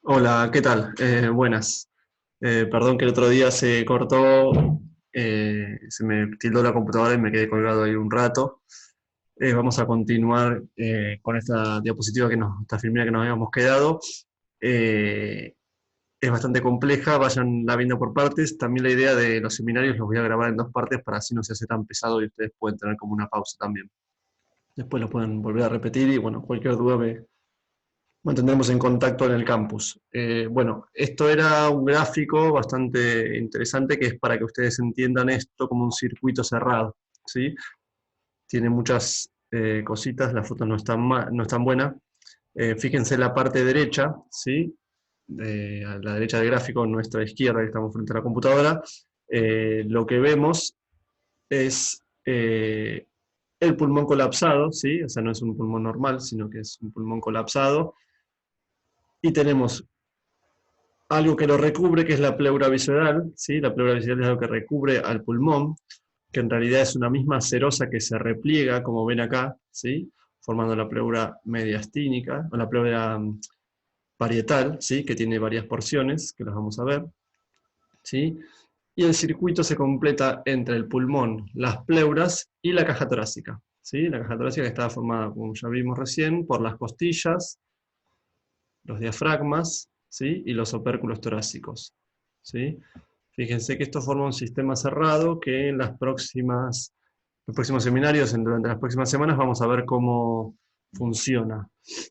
Hola, ¿qué tal? Buenas. Perdón que el otro día se cortó, se me tildó la computadora y me quedé colgado ahí un rato. Vamos a continuar con esta diapositiva esta filmina que nos habíamos quedado. Eh, es bastante compleja, vayanla viendo por partes. También la idea de los seminarios los voy a grabar en dos partes para así no se hace tan pesado y ustedes pueden tener como una pausa también. Después lo pueden volver a repetir y bueno, cualquier duda me, mantendremos en contacto en el campus. Bueno, esto era un gráfico bastante interesante que es para que ustedes entiendan esto como un circuito cerrado, ¿sí? Tiene muchas cositas, la foto no es no es tan buena. Fíjense la parte derecha, ¿sí? A la derecha del gráfico, nuestra izquierda, que estamos frente a la computadora, lo que vemos es el pulmón colapsado, ¿sí? O sea, no es un pulmón normal, sino que es un pulmón colapsado. Y tenemos algo que lo recubre, que es la pleura visceral, ¿sí? La pleura visceral es algo que recubre al pulmón, que en realidad es una misma serosa que se repliega, como ven acá, ¿sí? Formando la pleura mediastínica, o la pleura parietal, ¿sí? Que tiene varias porciones, que las vamos a ver, ¿sí? Y el circuito se completa entre el pulmón, las pleuras y la caja torácica, ¿sí? La caja torácica que está formada, como ya vimos recién, por las costillas, los diafragmas, ¿sí? Y los opérculos torácicos, ¿sí? Fíjense que esto forma un sistema cerrado que en los próximos seminarios, durante las próximas semanas, vamos a ver cómo funciona.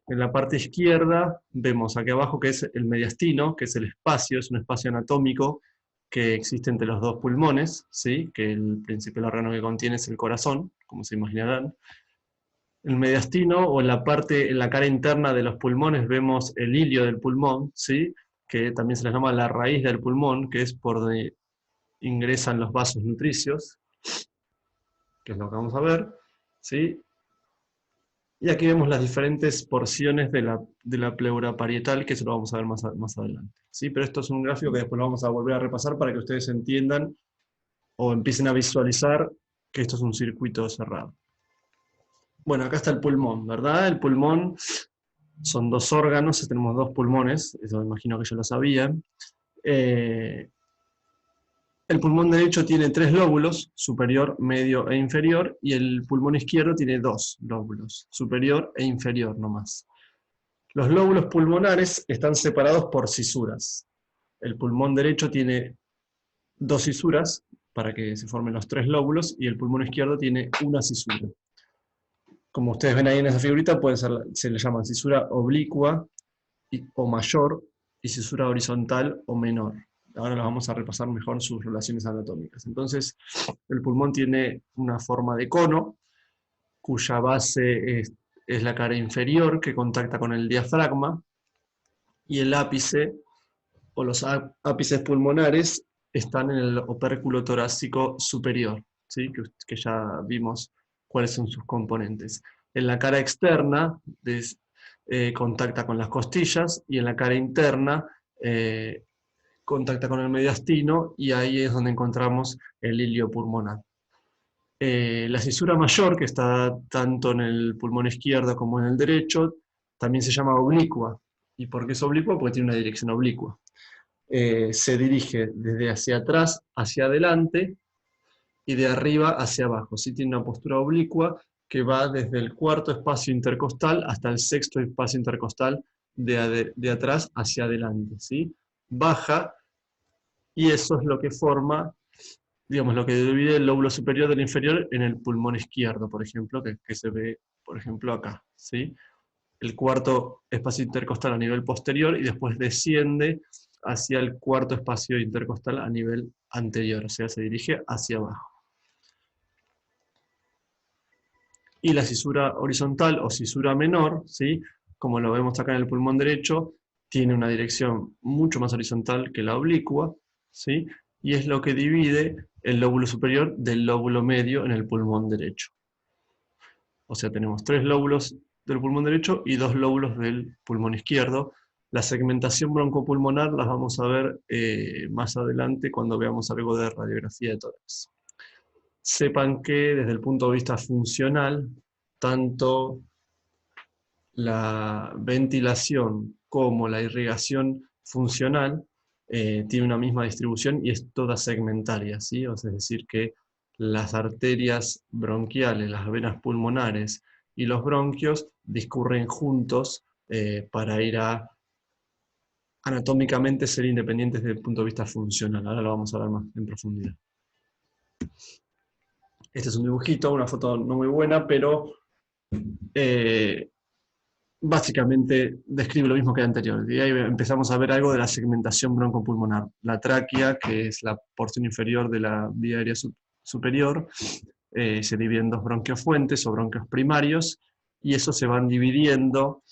En la parte izquierda vemos aquí abajo que es el mediastino, que es el espacio, es un espacio anatómico que existe entre los dos pulmones, ¿sí? Que el principal órgano que contiene es el corazón, como se imaginarán. El mediastino, o en la parte, en la cara interna de los pulmones, vemos el hilio del pulmón, ¿sí? Que también se le llama la raíz del pulmón, que es por donde ingresan los vasos nutricios, que es lo que vamos a ver, ¿sí? Y aquí vemos las diferentes porciones de la pleura parietal, que eso lo vamos a ver más adelante, ¿sí? Pero esto es un gráfico que después lo vamos a volver a repasar para que ustedes entiendan o empiecen a visualizar que esto es un circuito cerrado. Bueno, acá está el pulmón, ¿verdad? El pulmón son dos órganos, tenemos dos pulmones, eso me imagino que ya lo sabían. Eh, el pulmón derecho tiene tres lóbulos, superior, medio e inferior, y el pulmón izquierdo tiene dos lóbulos, superior e inferior nomás. Los lóbulos pulmonares están separados por cisuras. El pulmón derecho tiene dos cisuras para que se formen los tres lóbulos, y el pulmón izquierdo tiene una cisura. Como ustedes ven ahí en esa figurita, se le llama cisura oblicua o mayor y cisura horizontal o menor. Ahora las vamos a repasar mejor sus relaciones anatómicas. Entonces, el pulmón tiene una forma de cono, cuya base es la cara inferior que contacta con el diafragma, y el ápice o los ápices pulmonares están en el opérculo torácico superior, ¿sí? Que ya vimos cuáles son sus componentes. En la cara externa contacta con las costillas, y en la cara interna eh, contacta con el mediastino, y ahí es donde encontramos el hilio pulmonar. La cisura mayor, que está tanto en el pulmón izquierdo como en el derecho, también se llama oblicua. ¿Y por qué es oblicua? Porque tiene una dirección oblicua. Se dirige desde hacia atrás hacia adelante y de arriba hacia abajo. ¿Sí? Tiene una postura oblicua que va desde el cuarto espacio intercostal hasta el sexto espacio intercostal de atrás hacia adelante. ¿Sí? Baja, y eso es lo que forma, digamos, lo que divide el lóbulo superior del inferior en el pulmón izquierdo, por ejemplo, que se ve, por ejemplo, acá. ¿Sí? El cuarto espacio intercostal a nivel posterior y después desciende hacia el cuarto espacio intercostal a nivel anterior, o sea, se dirige hacia abajo. Y la cisura horizontal o cisura menor, ¿sí? Como lo vemos acá en el pulmón derecho, tiene una dirección mucho más horizontal que la oblicua, ¿sí? Y es lo que divide el lóbulo superior del lóbulo medio en el pulmón derecho. O sea, tenemos tres lóbulos del pulmón derecho y dos lóbulos del pulmón izquierdo. La segmentación broncopulmonar las vamos a ver más adelante cuando veamos algo de radiografía de tórax. Sepan que desde el punto de vista funcional, tanto la ventilación como la irrigación funcional tiene una misma distribución y es toda segmentaria, ¿sí? O sea, es decir, que las arterias bronquiales, las venas pulmonares y los bronquios discurren juntos para ir a anatómicamente ser independientes desde el punto de vista funcional. Ahora lo vamos a ver más en profundidad. Este es un dibujito, una foto no muy buena, pero básicamente describe lo mismo que el anterior. Y ahí empezamos a ver algo de la segmentación broncopulmonar. La tráquea, que es la porción inferior de la vía aérea superior, se divide en dos bronquios fuentes o bronquios primarios, y esos se van dividiendo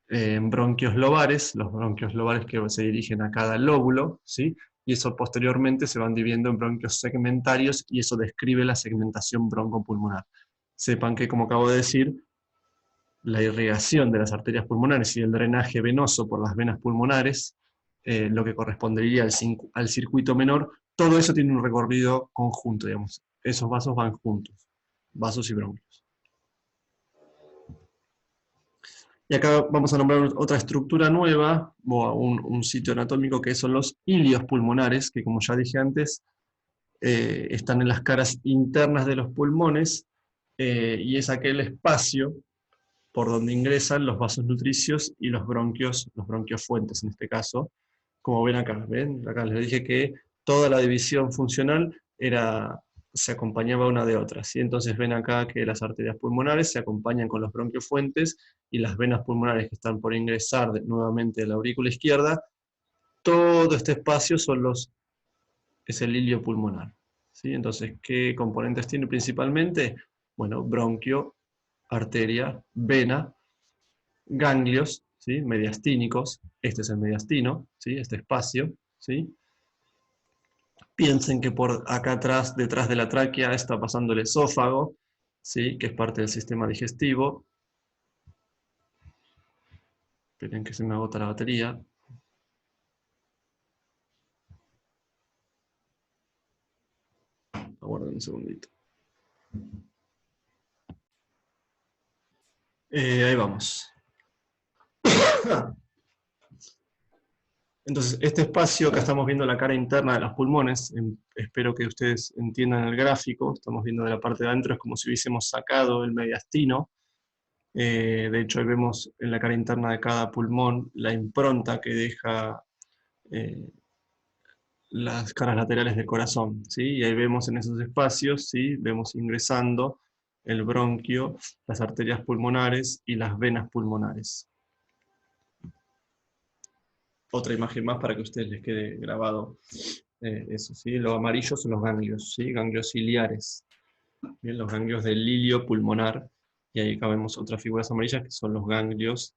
en bronquios lobares, los bronquios lobares que se dirigen a cada lóbulo, ¿sí? Y eso posteriormente se van dividiendo en bronquios segmentarios, y eso describe la segmentación broncopulmonar. Sepan que, como acabo de decir, la irrigación de las arterias pulmonares y el drenaje venoso por las venas pulmonares, lo que correspondería al circuito menor, todo eso tiene un recorrido conjunto, digamos. Esos vasos van juntos, vasos y bronquios. Y acá vamos a nombrar otra estructura nueva, o un sitio anatómico, que son los ilios pulmonares, que, como ya dije antes, están en las caras internas de los pulmones, y es aquel espacio por donde ingresan los vasos nutricios y los bronquios fuentes en este caso, como ven acá. ¿Ven? Acá les dije que toda la división funcional se acompañaba una de otra, ¿sí? Entonces ven acá que las arterias pulmonares se acompañan con los bronquios fuentes, y las venas pulmonares que están por ingresar nuevamente a la aurícula izquierda, todo este espacio es el ilio pulmonar, ¿sí? Entonces, ¿qué componentes tiene principalmente? Bueno, bronquio, arteria, vena, ganglios, ¿sí? Mediastínicos, este es el mediastino, ¿sí? Este espacio, ¿sí? Piensen que por acá atrás, detrás de la tráquea, está pasando el esófago, ¿sí? Que es parte del sistema digestivo. Esperen que se me agota la batería. Aguarden un segundito. Ahí vamos. Entonces, este espacio, acá estamos viendo la cara interna de los pulmones, espero que ustedes entiendan el gráfico, estamos viendo de la parte de adentro, es como si hubiésemos sacado el mediastino. De hecho, ahí vemos en la cara interna de cada pulmón la impronta que deja las caras laterales del corazón, ¿sí? Y ahí vemos en esos espacios, ¿sí? Vemos ingresando el bronquio, las arterias pulmonares y las venas pulmonares. Otra imagen más para que a ustedes les quede grabado eso, ¿sí? Los amarillos son los ganglios, ¿sí? Ganglios ciliares. Bien, los ganglios del ilio pulmonar, y ahí acá vemos otras figuras amarillas que son los ganglios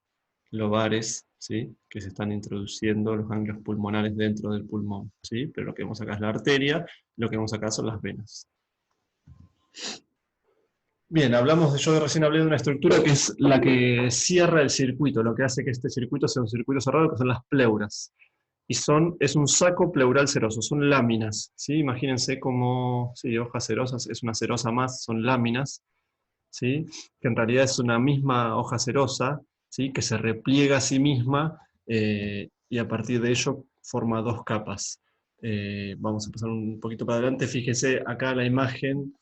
lobares, ¿sí? Que se están introduciendo los ganglios pulmonares dentro del pulmón, ¿sí? Pero lo que vemos acá es la arteria, lo que vemos acá son las venas. Bien, yo recién hablé de una estructura que es la que cierra el circuito, lo que hace que este circuito sea un circuito cerrado, que son las pleuras. Y es un saco pleural seroso, son láminas, ¿sí? Imagínense como, sí, hojas cerosas, es una cerosa más, son láminas, ¿sí? Que en realidad es una misma hoja cerosa, ¿sí? Que se repliega a sí misma, y a partir de ello forma dos capas. Vamos a pasar un poquito para adelante, fíjese acá la imagen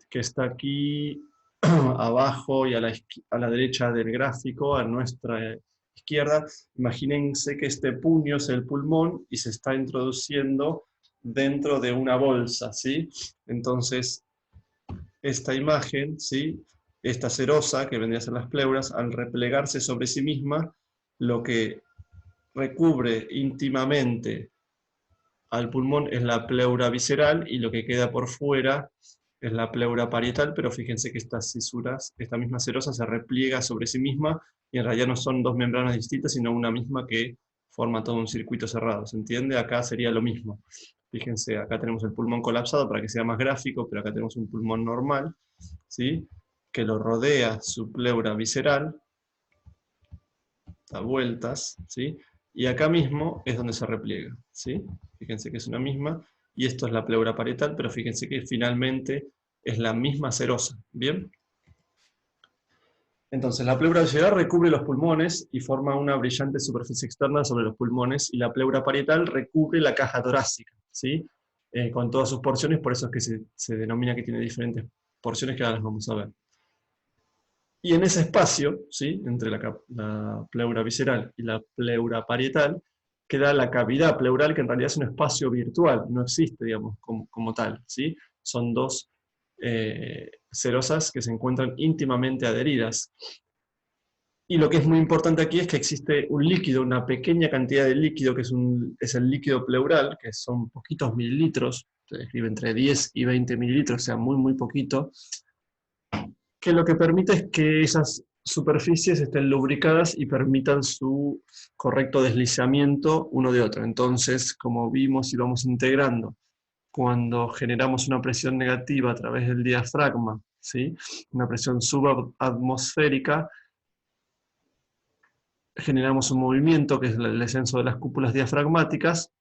que está aquí abajo y a la derecha del gráfico, a nuestra izquierda. Imagínense que este puño es el pulmón y se está introduciendo dentro de una bolsa, ¿sí? Entonces, esta imagen, ¿sí? Esta serosa, que vendría a ser las pleuras, al replegarse sobre sí misma, lo que recubre íntimamente al pulmón es la pleura visceral, y lo que queda por fuera es la pleura parietal, pero fíjense que estas cisuras, esta misma serosa se repliega sobre sí misma, y en realidad no son dos membranas distintas, sino una misma que forma todo un circuito cerrado, ¿se entiende? Acá sería lo mismo. Fíjense, acá tenemos el pulmón colapsado para que sea más gráfico, pero acá tenemos un pulmón normal, ¿sí? Que lo rodea su pleura visceral, da vueltas, ¿sí? Y acá mismo es donde se repliega, ¿sí? Fíjense que es una misma, y esto es la pleura parietal, pero fíjense que finalmente es la misma serosa, ¿bien? Entonces, la pleura visceral recubre los pulmones y forma una brillante superficie externa sobre los pulmones, y la pleura parietal recubre la caja torácica, ¿sí? Con todas sus porciones, por eso es que se denomina que tiene diferentes porciones que ahora las vamos a ver. Y en ese espacio, ¿sí? Entre la pleura visceral y la pleura parietal, queda la cavidad pleural, que en realidad es un espacio virtual, no existe, digamos, como tal, ¿sí? Son dos serosas que se encuentran íntimamente adheridas. Y lo que es muy importante aquí es que existe un líquido, una pequeña cantidad de líquido, que es el líquido pleural, que son poquitos mililitros, se describe entre 10 y 20 mililitros, o sea, muy, muy poquito, que lo que permite es que esas superficies estén lubricadas y permitan su correcto deslizamiento uno de otro. Entonces, como vimos y vamos integrando, cuando generamos una presión negativa a través del diafragma, ¿sí? Una presión subatmosférica, generamos un movimiento que es el descenso de las cúpulas diafragmáticas,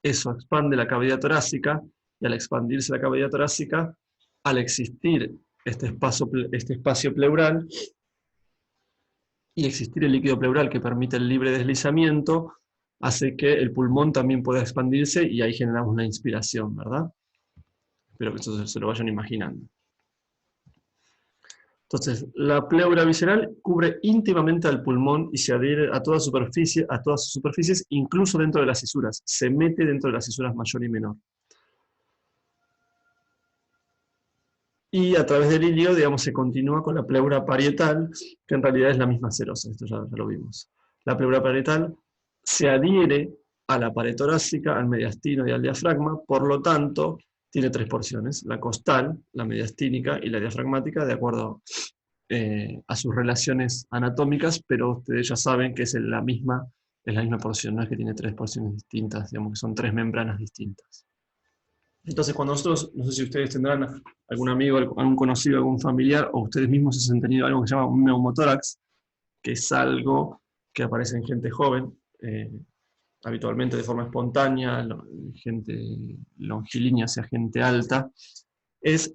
eso expande la cavidad torácica, y al expandirse la cavidad torácica, al existir este espacio pleural y existir el líquido pleural que permite el libre deslizamiento, hace que el pulmón también pueda expandirse, y ahí generamos una inspiración, ¿verdad? Espero que eso se lo vayan imaginando. Entonces, la pleura visceral cubre íntimamente al pulmón y se adhiere a todas sus superficies, incluso dentro de las cisuras. Se mete dentro de las cisuras mayor y menor. Y a través del ilio, digamos, se continúa con la pleura parietal, que en realidad es la misma serosa, esto ya lo vimos. La pleura parietal se adhiere a la pared torácica, al mediastino y al diafragma, por lo tanto, tiene tres porciones: la costal, la mediastínica y la diafragmática, de acuerdo a sus relaciones anatómicas, pero ustedes ya saben que es la misma porción, no es que tiene tres porciones distintas, digamos que son tres membranas distintas. Entonces, cuando nosotros, no sé si ustedes tendrán algún amigo, algún conocido, algún familiar, o ustedes mismos han tenido algo que se llama un neumotórax, que es algo que aparece en gente joven, habitualmente de forma espontánea, gente longilínea hacia gente alta, es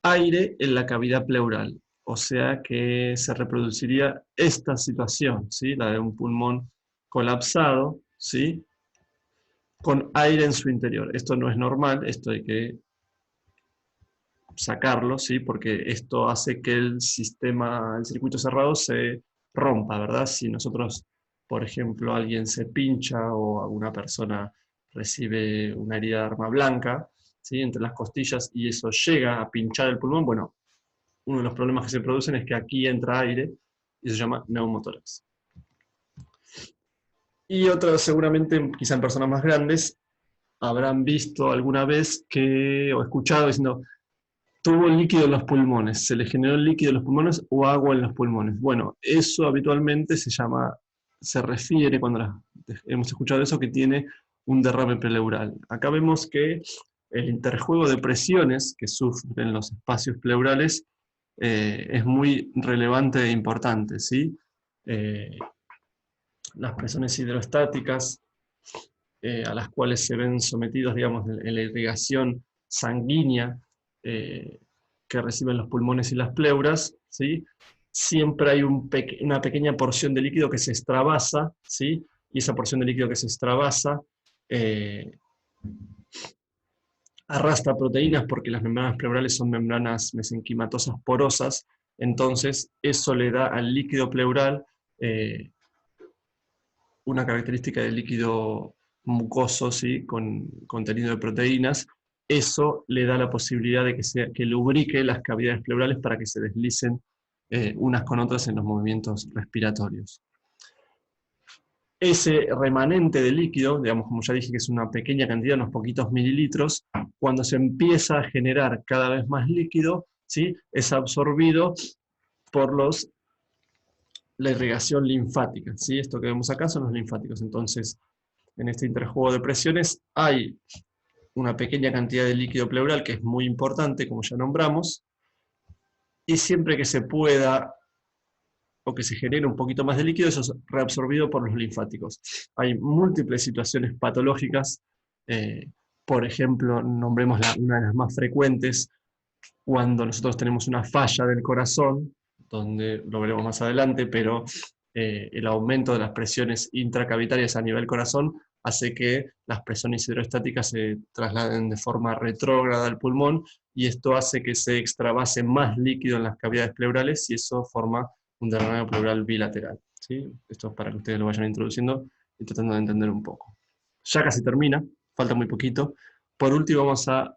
aire en la cavidad pleural. O sea que se reproduciría esta situación, ¿sí? La de un pulmón colapsado, ¿sí? Con aire en su interior. Esto no es normal, esto hay que sacarlo, ¿sí? Porque esto hace que el circuito cerrado se rompa, ¿verdad? Si nosotros, por ejemplo, alguien se pincha o alguna persona recibe una herida de arma blanca, ¿sí? Entre las costillas, y eso llega a pinchar el pulmón, bueno, uno de los problemas que se producen es que aquí entra aire y se llama neumotórax. Y otra, seguramente, quizá en personas más grandes, habrán visto alguna vez o escuchado diciendo: tuvo líquido en los pulmones, se le generó líquido en los pulmones o agua en los pulmones. Bueno, eso habitualmente se refiere, cuando hemos escuchado eso, que tiene un derrame pleural. Acá vemos que el interjuego de presiones que sufren los espacios pleurales es muy relevante e importante, ¿sí? Las presiones hidrostáticas a las cuales se ven sometidos, digamos, en la irrigación sanguínea que reciben los pulmones y las pleuras, ¿sí? Siempre hay una pequeña porción de líquido que se extravasa, ¿sí? Y esa porción de líquido que se extravasa arrastra proteínas, porque las membranas pleurales son membranas mesenquimatosas porosas. Entonces eso le da al líquido pleural una característica de líquido mucoso, ¿sí? Con contenido de proteínas. Eso le da la posibilidad de que lubrique las cavidades pleurales para que se deslicen unas con otras en los movimientos respiratorios. Ese remanente de líquido, digamos, como ya dije, que es una pequeña cantidad, unos poquitos mililitros, cuando se empieza a generar cada vez más líquido, ¿sí? Es absorbido por la irrigación linfática, ¿sí? Esto que vemos acá son los linfáticos. Entonces, en este interjuego de presiones hay una pequeña cantidad de líquido pleural que es muy importante, como ya nombramos, y siempre que se pueda o que se genere un poquito más de líquido, eso es reabsorbido por los linfáticos. Hay múltiples situaciones patológicas, por ejemplo, nombremos una de las más frecuentes, cuando nosotros tenemos una falla del corazón, donde lo veremos más adelante, pero el aumento de las presiones intracavitarias a nivel corazón hace que las presiones hidroestáticas se trasladen de forma retrógrada al pulmón, y esto hace que se extravase más líquido en las cavidades pleurales, y eso forma un derrame pleural bilateral, ¿sí? Esto es para que ustedes lo vayan introduciendo y tratando de entender un poco. Ya casi termina, falta muy poquito. Por último vamos a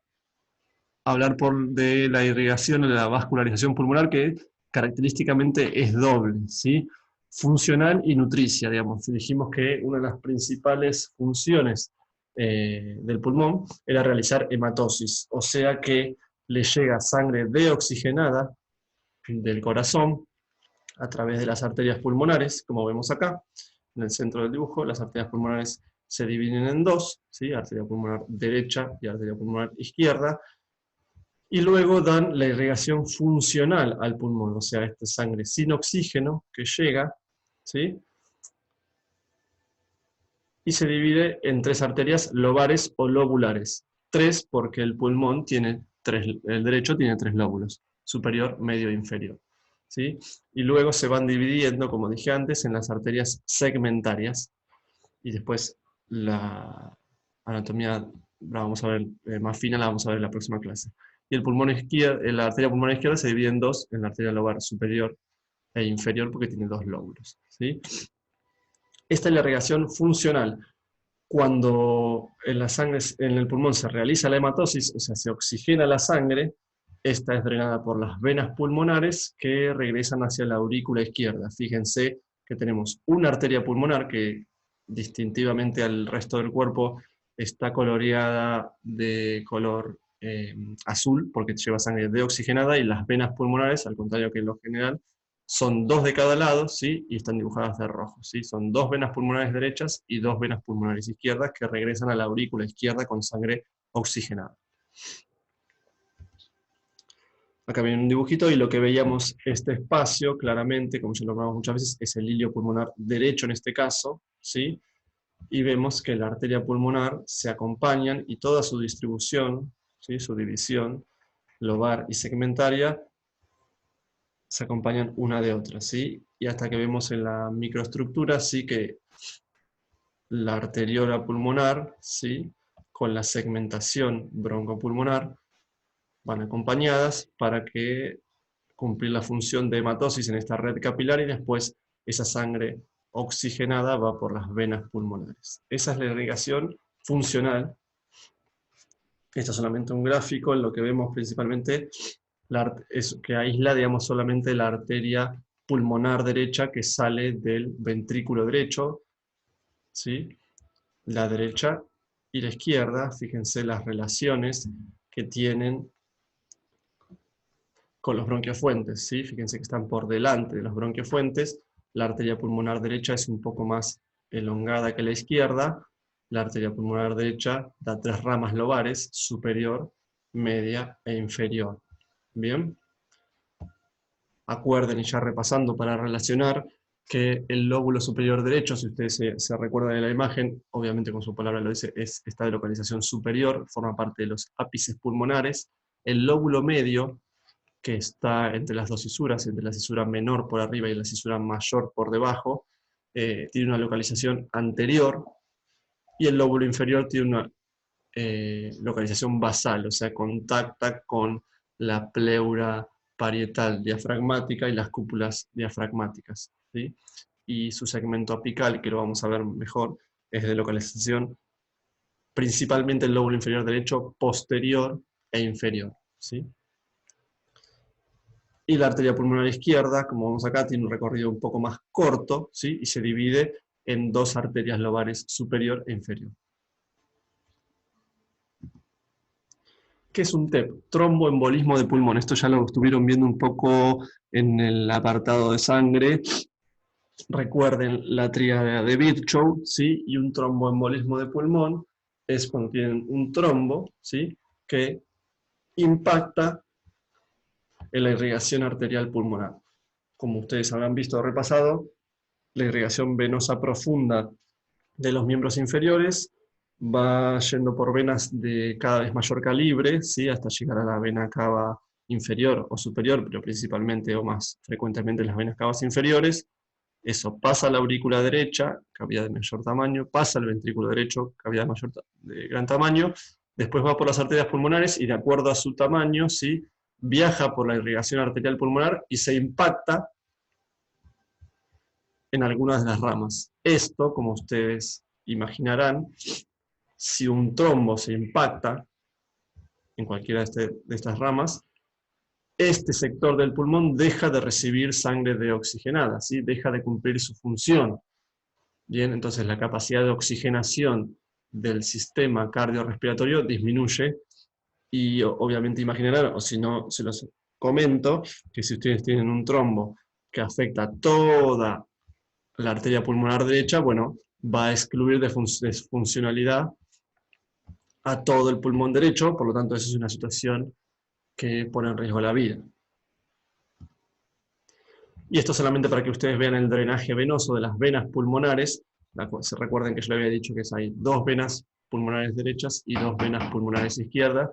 hablar de la irrigación y la vascularización pulmonar, que característicamente es doble, ¿sí? Funcional y nutricia, digamos. Dijimos que una de las principales funciones del pulmón era realizar hematosis, o sea que le llega sangre deoxigenada del corazón a través de las arterias pulmonares, como vemos acá, en el centro del dibujo. Las arterias pulmonares se dividen en dos, ¿sí? Arteria pulmonar derecha y arteria pulmonar izquierda, y luego dan la irrigación funcional al pulmón, o sea, esta sangre sin oxígeno que llega, ¿sí? Y se divide en tres arterias lobares o lobulares. Tres porque el pulmón tiene el derecho tiene tres lóbulos, superior, medio e inferior, ¿sí? Y luego se van dividiendo, como dije antes, en las arterias segmentarias, y después la anatomía la vamos a ver más fina, la vamos a ver en la próxima clase. Y el pulmón izquierdo, la arteria pulmonar izquierda se divide en dos, en la arteria lobar superior e inferior, porque tiene dos lóbulos, ¿sí? Esta es la irrigación funcional. Cuando en la sangre, en el pulmón se realiza la hematosis, o sea, se oxigena la sangre, esta es drenada por las venas pulmonares que regresan hacia la aurícula izquierda. Fíjense que tenemos una arteria pulmonar que, distintivamente al resto del cuerpo, está coloreada de color azul, porque lleva sangre deoxigenada, y las venas pulmonares, al contrario que en lo general, son dos de cada lado, ¿sí? Y están dibujadas de rojo, ¿sí? Son dos venas pulmonares derechas y dos venas pulmonares izquierdas que regresan a la aurícula izquierda con sangre oxigenada. Acá viene un dibujito, y lo que veíamos, este espacio, claramente, como ya lo hablamos muchas veces, es el hilio pulmonar derecho en este caso, ¿sí? Y vemos que la arteria pulmonar se acompañan, y toda su distribución, ¿sí? Su división lobar y segmentaria, se acompañan una de otra, ¿sí? Y hasta que vemos en la microestructura, sí, que la arteriola pulmonar, ¿sí? Con la segmentación broncopulmonar van acompañadas para que cumplir la función de hematosis en esta red capilar, y después esa sangre oxigenada va por las venas pulmonares. Esa es la irrigación funcional. Esto es solamente un gráfico, en lo que vemos principalmente es que aísla, digamos, solamente la arteria pulmonar derecha que sale del ventrículo derecho, ¿sí? La derecha y la izquierda, fíjense las relaciones que tienen con los bronquiofuentes, ¿sí? Fíjense que están por delante de los bronquiofuentes. La arteria pulmonar derecha es un poco más elongada que la izquierda. La arteria pulmonar derecha da tres ramas lobares: superior, media e inferior. Bien. Acuerden, y ya repasando para relacionar, que el lóbulo superior derecho, si ustedes se recuerdan de la imagen, obviamente con su palabra lo dice, está de localización superior, forma parte de los ápices pulmonares. El lóbulo medio, que está entre las dos cisuras, entre la cisura menor por arriba y la cisura mayor por debajo, tiene una localización anterior, y el lóbulo inferior tiene una localización basal, o sea, contacta con la pleura parietal diafragmática y las cúpulas diafragmáticas, ¿sí? Y su segmento apical, que lo vamos a ver mejor, es de localización principalmente el lóbulo inferior derecho posterior e inferior, ¿sí? Y la arteria pulmonar izquierda, como vemos acá, tiene un recorrido un poco más corto, ¿sí? Y se divide en dos arterias lobares, superior e inferior. ¿Qué es un TEP? Tromboembolismo de pulmón. Esto ya lo estuvieron viendo un poco en el apartado de sangre. Recuerden la tríada de Virchow, ¿sí? Y un tromboembolismo de pulmón es cuando tienen un trombo, ¿sí? Que impacta en la irrigación arterial pulmonar. Como ustedes habrán visto o repasado, la irrigación venosa profunda de los miembros inferiores va yendo por venas de cada vez mayor calibre, ¿sí? Hasta llegar a la vena cava inferior o superior, pero principalmente o más frecuentemente en las venas cavas inferiores. Eso pasa a la aurícula derecha, cavidad de mayor tamaño, pasa al ventrículo derecho, cavidad de gran tamaño, después va por las arterias pulmonares y de acuerdo a su tamaño, ¿sí?, viaja por la irrigación arterial pulmonar y se impacta en algunas de las ramas. Esto, como ustedes imaginarán, si un trombo se impacta en cualquiera de estas ramas, este sector del pulmón deja de recibir sangre deoxigenada, ¿sí?, deja de cumplir su función. Bien, entonces la capacidad de oxigenación del sistema cardiorrespiratorio disminuye, y obviamente imaginarán, o si no, se los comento, que si ustedes tienen un trombo que afecta toda la arteria pulmonar derecha, bueno, va a excluir de funcionalidad a todo el pulmón derecho, por lo tanto, esa es una situación que pone en riesgo la vida. Y esto solamente para que ustedes vean el drenaje venoso de las venas pulmonares. Se recuerden que yo le había dicho que hay 2 venas pulmonares derechas y 2 venas pulmonares izquierdas,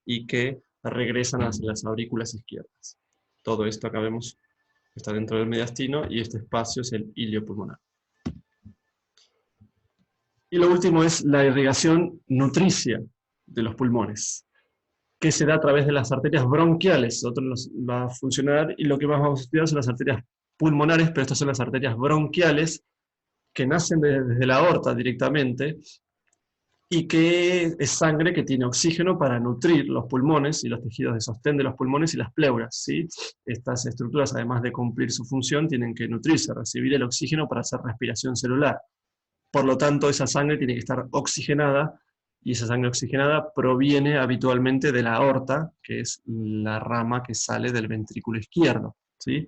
y que regresan hacia las aurículas izquierdas. Todo esto acá vemos está dentro del mediastino, y este espacio es el hilio pulmonar. Y lo último es la irrigación nutricia de los pulmones, que se da a través de las arterias bronquiales. Otros va a funcionar, y lo que más vamos a estudiar son las arterias pulmonares, pero estas son las arterias bronquiales, que nacen desde la aorta directamente, y que es sangre que tiene oxígeno para nutrir los pulmones y los tejidos de sostén de los pulmones y las pleuras, ¿sí? Estas estructuras, además de cumplir su función, tienen que nutrirse, recibir el oxígeno para hacer respiración celular. Por lo tanto, esa sangre tiene que estar oxigenada, y esa sangre oxigenada proviene habitualmente de la aorta, que es la rama que sale del ventrículo izquierdo, ¿sí?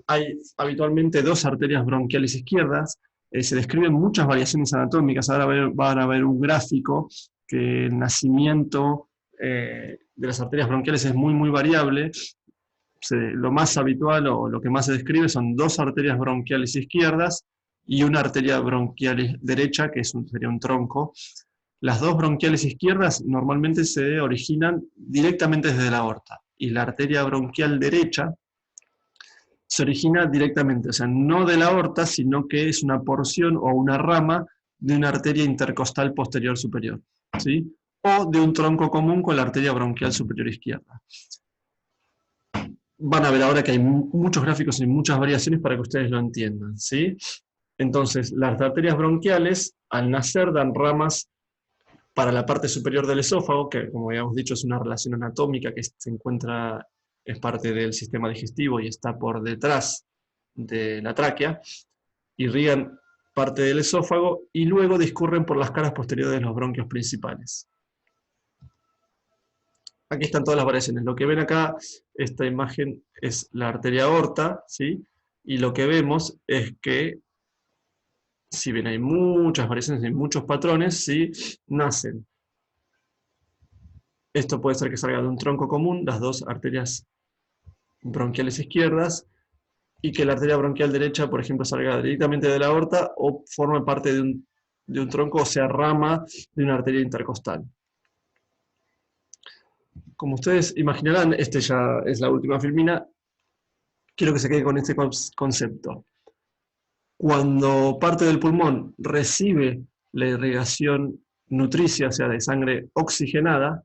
Hay habitualmente 2 arterias bronquiales izquierdas. Se describen muchas variaciones anatómicas. Ahora van a ver un gráfico que el nacimiento de las arterias bronquiales es muy, muy variable. Lo más habitual o lo que más se describe son 2 arterias bronquiales izquierdas y una arteria bronquial derecha, que sería un tronco. Las 2 bronquiales izquierdas normalmente se originan directamente desde la aorta, y la arteria bronquial derecha se origina directamente, o sea, no de la aorta, sino que es una porción o una rama de una arteria intercostal posterior superior, ¿sí?, o de un tronco común con la arteria bronquial superior izquierda. Van a ver ahora que hay muchos gráficos y muchas variaciones para que ustedes lo entiendan, ¿sí? Entonces, las arterias bronquiales, al nacer, dan ramas para la parte superior del esófago, que, como habíamos dicho, es una relación anatómica que se encuentra, es parte del sistema digestivo y está por detrás de la tráquea. Irrigan parte del esófago y luego discurren por las caras posteriores de los bronquios principales. Aquí están todas las variaciones. Lo que ven acá, esta imagen, es la arteria aorta, ¿sí? Y lo que vemos es que, si bien hay muchas variaciones, hay muchos patrones, ¿sí?, nacen. Esto puede ser que salga de un tronco común, las 2 arterias bronquiales izquierdas, y que la arteria bronquial derecha, por ejemplo, salga directamente de la aorta o forme parte de un tronco, o sea, rama de una arteria intercostal. Como ustedes imaginarán, este ya es la última filmina. Quiero que se quede con este concepto. Cuando parte del pulmón recibe la irrigación nutricia, o sea, de sangre oxigenada,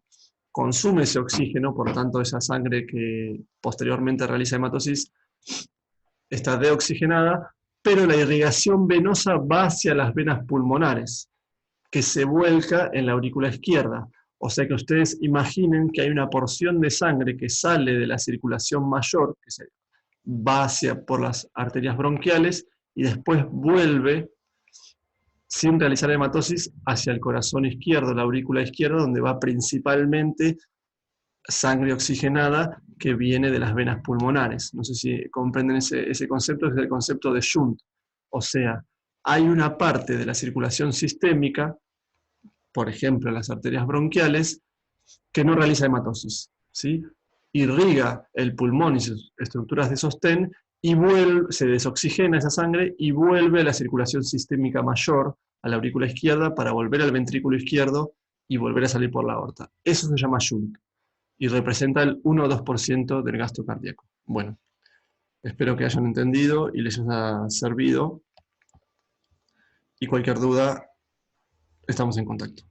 consume ese oxígeno, por lo tanto esa sangre que posteriormente realiza hematosis está deoxigenada, pero la irrigación venosa va hacia las venas pulmonares, que se vuelca en la aurícula izquierda. O sea que ustedes imaginen que hay una porción de sangre que sale de la circulación mayor, que va por las arterias bronquiales, y después vuelve, sin realizar hematosis, hacia el corazón izquierdo, la aurícula izquierda, donde va principalmente sangre oxigenada que viene de las venas pulmonares. No sé si comprenden ese concepto, es el concepto de shunt. O sea, hay una parte de la circulación sistémica, por ejemplo las arterias bronquiales, que no realiza hematosis, ¿sí? Irriga el pulmón y sus estructuras de sostén, y se desoxigena esa sangre y vuelve a la circulación sistémica mayor, a la aurícula izquierda, para volver al ventrículo izquierdo y volver a salir por la aorta. Eso se llama shunt. y representa el 1 o 2% del gasto cardíaco. Bueno, espero que hayan entendido y les haya servido. Y cualquier duda, estamos en contacto.